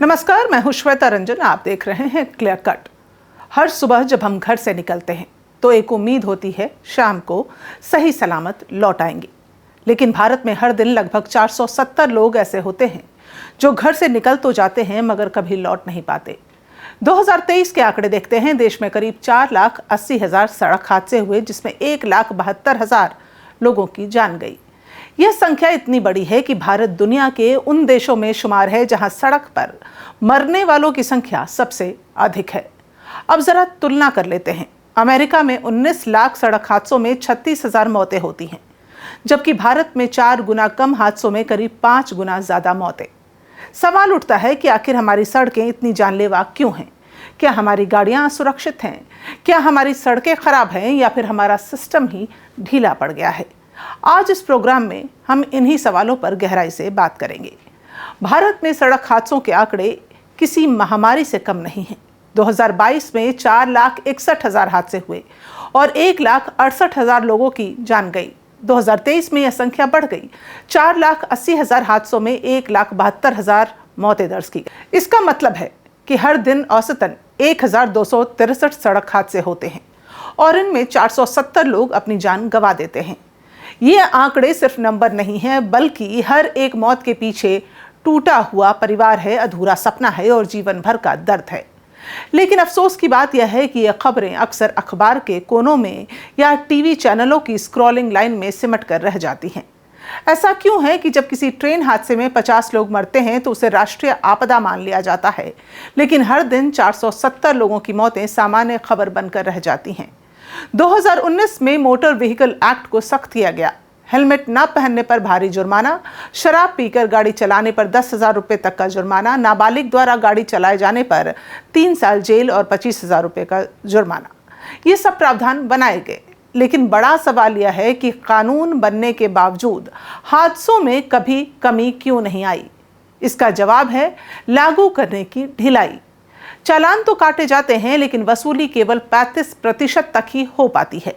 नमस्कार, मैं हूं श्वेता रंजन। आप देख रहे हैं क्लियर कट। हर सुबह जब हम घर से निकलते हैं तो एक उम्मीद होती है शाम को सही सलामत लौट आएंगे। लेकिन भारत में हर दिन लगभग 470 लोग ऐसे होते हैं जो घर से निकल तो जाते हैं मगर कभी लौट नहीं पाते। 2023 के आंकड़े देखते हैं। देश में करीब 4,80,000 सड़क हादसे हुए, जिसमें 1,72,000 लोगों की जान गई। यह संख्या इतनी बड़ी है कि भारत दुनिया के उन देशों में शुमार है जहां सड़क पर मरने वालों की संख्या सबसे अधिक है। अब जरा तुलना कर लेते हैं। अमेरिका में 19 लाख सड़क हादसों में 36,000 मौतें होती हैं, जबकि भारत में 4 गुना कम हादसों में करीब 5 गुना ज्यादा मौतें। सवाल उठता है कि आखिर हमारी सड़कें इतनी जानलेवा क्यों हैं? क्या हमारी गाड़ियां असुरक्षित हैं? क्या हमारी सड़कें खराब हैं या फिर हमारा सिस्टम ही ढीला पड़ गया है? आज इस प्रोग्राम में हम इन्हीं सवालों पर गहराई से बात करेंगे। भारत में सड़क हादसों के आंकड़े किसी महामारी से कम नहीं हैं। 2022 में 4,61,000 हादसे हुए और 1,68,000 लोगों की जान गई। 2023 में यह संख्या बढ़ गई। 4,80,000 हादसों में 1,72,000 मौतें दर्ज की गई। इसका मतलब है कि हर दिन औसतन 1,263 सड़क हादसे होते हैं और इनमें 470 लोग अपनी जान गंवा देते हैं। ये आंकड़े सिर्फ नंबर नहीं है, बल्कि हर एक मौत के पीछे टूटा हुआ परिवार है, अधूरा सपना है और जीवन भर का दर्द है। लेकिन अफसोस की बात यह है कि ये खबरें अक्सर अखबार के कोनों में या टीवी चैनलों की स्क्रॉलिंग लाइन में सिमट कर रह जाती हैं। ऐसा क्यों है कि जब किसी ट्रेन हादसे में 50 लोग मरते हैं तो उसे राष्ट्रीय आपदा मान लिया जाता है, लेकिन हर दिन 470 लोगों की मौतें सामान्य खबर बनकर रह जाती हैं। 2019 में मोटर व्हीकल एक्ट को सख्त किया गया। हेलमेट न पहनने पर भारी जुर्माना, शराब पीकर गाड़ी चलाने पर 10,000 रुपये तक का जुर्माना, नाबालिग द्वारा गाड़ी चलाए जाने पर 3 साल जेल और 25,000 रुपये का जुर्माना, ये सब प्रावधान बनाए गए। लेकिन बड़ा सवाल यह है कि कानून बनने के बावजूद हादसों में कभी कमी क्यों नहीं आई? इसका जवाब है लागू करने की ढिलाई। चालान तो काटे जाते हैं, लेकिन वसूली केवल 35% तक ही हो पाती है।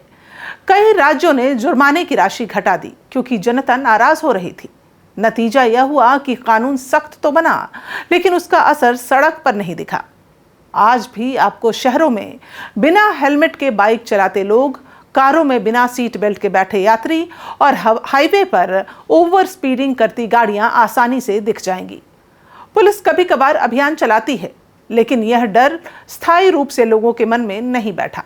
कई राज्यों ने जुर्माने की राशि घटा दी क्योंकि जनता नाराज हो रही थी। नतीजा यह हुआ कि कानून सख्त तो बना, लेकिन उसका असर सड़क पर नहीं दिखा। आज भी आपको शहरों में बिना हेलमेट के बाइक चलाते लोग, कारों में बिना सीट बेल्ट के बैठे यात्री और हाईवे पर ओवर स्पीडिंग करती गाड़ियां आसानी से दिख जाएंगी। पुलिस कभी कभार अभियान चलाती है, लेकिन यह डर स्थायी रूप से लोगों के मन में नहीं बैठा।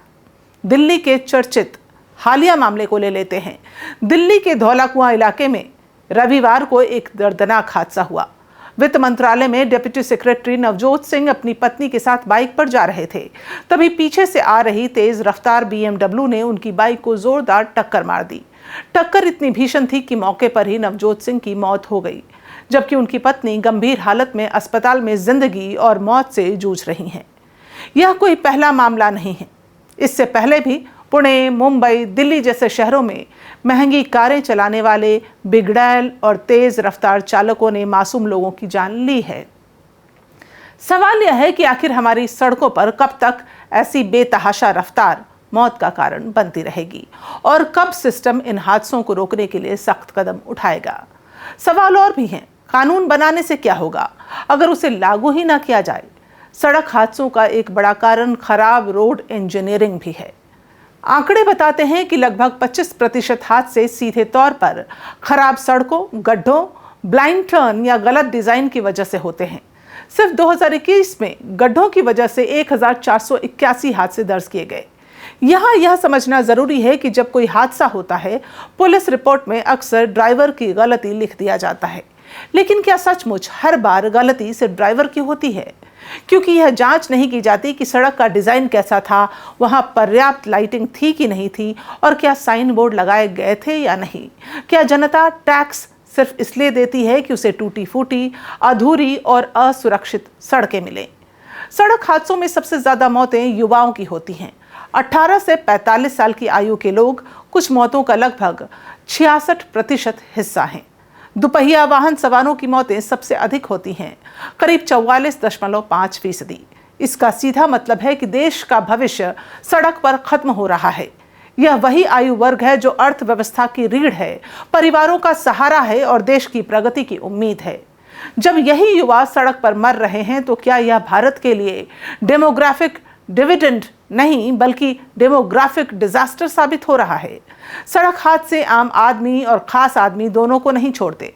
दिल्ली के चर्चित हालिया मामले को ले लेते हैं। दिल्ली के धौला कुआं इलाके में रविवार को एक दर्दनाक हादसा हुआ। वित्त मंत्रालय में डिप्टी सेक्रेटरी नवजोत सिंह अपनी पत्नी के साथ बाइक पर जा रहे थे। तभी पीछे से आ रही तेज रफ्तार BMW ने उनकी बाइक को जोरदार टक्कर मार दी। टक्कर इतनी भीषण थी कि मौके पर ही नवजोत सिंह की मौत हो गई, जबकि उनकी पत्नी गंभीर हालत में अस्पताल में जिंदगी और मौत से जूझ रही हैं। यह कोई पहला मामला नहीं है। इससे पहले भी पुणे, मुंबई, दिल्ली जैसे शहरों में महंगी कारें चलाने वाले बिगड़ैल और तेज रफ्तार चालकों ने मासूम लोगों की जान ली है। सवाल यह है कि आखिर हमारी सड़कों पर कब तक ऐसी बेतहाशा रफ्तार मौत का कारण बनती रहेगी और कब सिस्टम इन हादसों को रोकने के लिए सख्त कदम उठाएगा? सवाल और भी हैं। कानून बनाने से क्या होगा अगर उसे लागू ही ना किया जाए? सड़क हादसों का एक बड़ा कारण खराब रोड इंजीनियरिंग भी है। आंकड़े बताते हैं कि लगभग 25% हादसे सीधे तौर पर खराब सड़कों, गड्ढों, ब्लाइंड टर्न या गलत डिजाइन की वजह से होते हैं। सिर्फ 2021 में गड्ढों की वजह से 1,481 हादसे दर्ज किए गए। यहाँ यह समझना जरूरी है कि जब कोई हादसा होता है, पुलिस रिपोर्ट में अक्सर ड्राइवर की गलती लिख दिया जाता है। लेकिन क्या सचमुच हर बार गलती सिर्फ ड्राइवर की होती है? क्योंकि यह जांच नहीं की जाती कि सड़क का डिजाइन कैसा था, वहां पर्याप्त लाइटिंग थी कि नहीं थी, और क्या साइन बोर्ड लगाए गए थे या नहीं। क्या जनता टैक्स सिर्फ इसलिए देती है कि उसे टूटी फूटी, अधूरी और असुरक्षित सड़कें मिलें? सड़क हादसों में सबसे ज्यादा मौतें युवाओं की होती हैं। 18 से 45 साल की आयु के लोग कुछ मौतों का लगभग 66% हिस्सा हैं। दुपहिया वाहन सवारों की मौतें सबसे अधिक होती हैं, करीब 44.5%। इसका सीधा मतलब है कि देश का भविष्य सड़क पर खत्म हो रहा है। यह वही आयु वर्ग है जो अर्थव्यवस्था की रीढ़ है, परिवारों का सहारा है और देश की प्रगति की उम्मीद है। जब यही युवा सड़क पर मर रहे हैं तो क्या यह भारत के लिए डेमोग्राफिक डिविडेंड नहीं बल्कि डेमोग्राफिक डिजास्टर साबित हो रहा है। सड़क हादसे आम आदमी और खास आदमी दोनों को नहीं छोड़ते।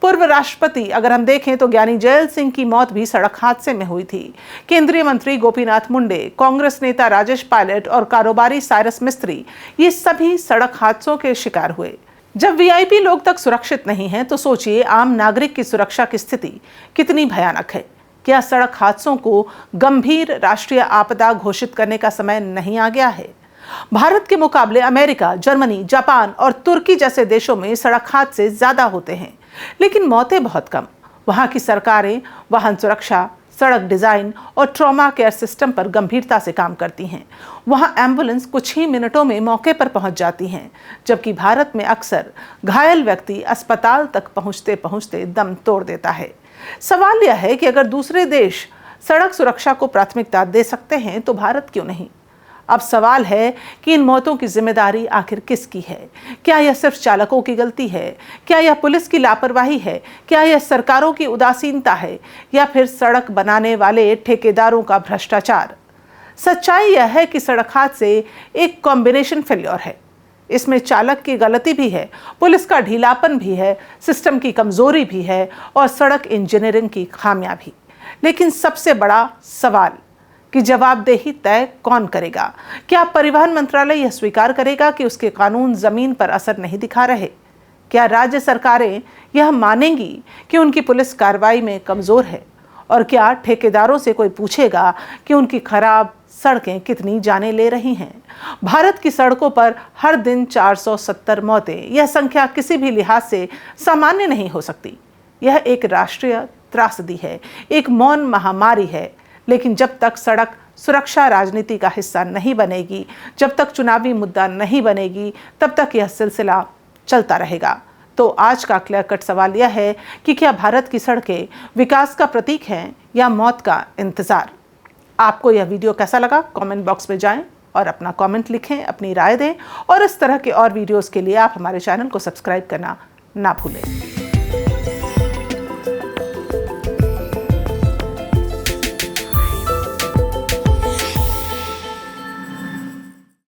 पूर्व राष्ट्रपति अगर हम देखें तो ज्ञानी जैल सिंह की मौत भी सड़क हादसे में हुई थी। केंद्रीय मंत्री गोपीनाथ मुंडे, कांग्रेस नेता राजेश पायलट और कारोबारी साइरस मिस्त्री, ये सभी सड़क हादसों के शिकार हुए। जब वीआईपी लोग तक सुरक्षित नहीं हैं तो सोचिए आम नागरिक की सुरक्षा की स्थिति कितनी भयानक है। क्या सड़क हादसों को गंभीर राष्ट्रीय आपदा घोषित करने का समय नहीं आ गया है? भारत के मुकाबले अमेरिका, जर्मनी, जापान और तुर्की जैसे देशों में सड़क हादसे ज्यादा होते हैं, लेकिन मौतें बहुत कम। वहां की सरकारें वाहन सुरक्षा, सड़क डिजाइन और ट्रॉमा केयर सिस्टम पर गंभीरता से काम करती हैं। वहां एम्बुलेंस कुछ ही मिनटों में मौके पर पहुंच जाती हैं, जबकि भारत में अक्सर घायल व्यक्ति अस्पताल तक पहुंचते पहुंचते दम तोड़ देता है। सवाल यह है कि अगर दूसरे देश सड़क सुरक्षा को प्राथमिकता दे सकते हैं तो भारत क्यों नहीं? अब सवाल है कि इन मौतों की जिम्मेदारी आखिर किसकी है? क्या यह सिर्फ चालकों की गलती है? क्या यह पुलिस की लापरवाही है? क्या यह सरकारों की उदासीनता है? या फिर सड़क बनाने वाले ठेकेदारों का भ्रष्टाचार? सच्चाई यह है कि सड़क हादसे एक कॉम्बिनेशन फेल्योर है। इसमें चालक की गलती भी है, पुलिस का ढीलापन भी है, सिस्टम की कमजोरी भी है और सड़क इंजीनियरिंग की खामियां भी। लेकिन सबसे बड़ा सवाल कि जवाबदेही तय कौन करेगा? क्या परिवहन मंत्रालय यह स्वीकार करेगा कि उसके कानून जमीन पर असर नहीं दिखा रहे? क्या राज्य सरकारें यह मानेंगी कि उनकी पुलिस कार्रवाई में कमजोर है? और क्या ठेकेदारों से कोई पूछेगा कि उनकी खराब सड़कें कितनी जानें ले रही हैं? भारत की सड़कों पर हर दिन 470 मौतें, यह संख्या किसी भी लिहाज से सामान्य नहीं हो सकती। यह एक राष्ट्रीय त्रासदी है, एक मौन महामारी है। लेकिन जब तक सड़क सुरक्षा राजनीति का हिस्सा नहीं बनेगी, जब तक चुनावी मुद्दा नहीं बनेगी, तब तक यह सिलसिला चलता रहेगा। तो आज का क्लियर कट सवाल यह है कि क्या भारत की सड़कें विकास का प्रतीक हैं या मौत का इंतजार? आपको यह वीडियो कैसा लगा? कमेंट बॉक्स में जाएं और अपना कमेंट लिखें, अपनी राय दें और इस तरह के और वीडियोस के लिए आप हमारे चैनल को सब्सक्राइब करना ना भूलें।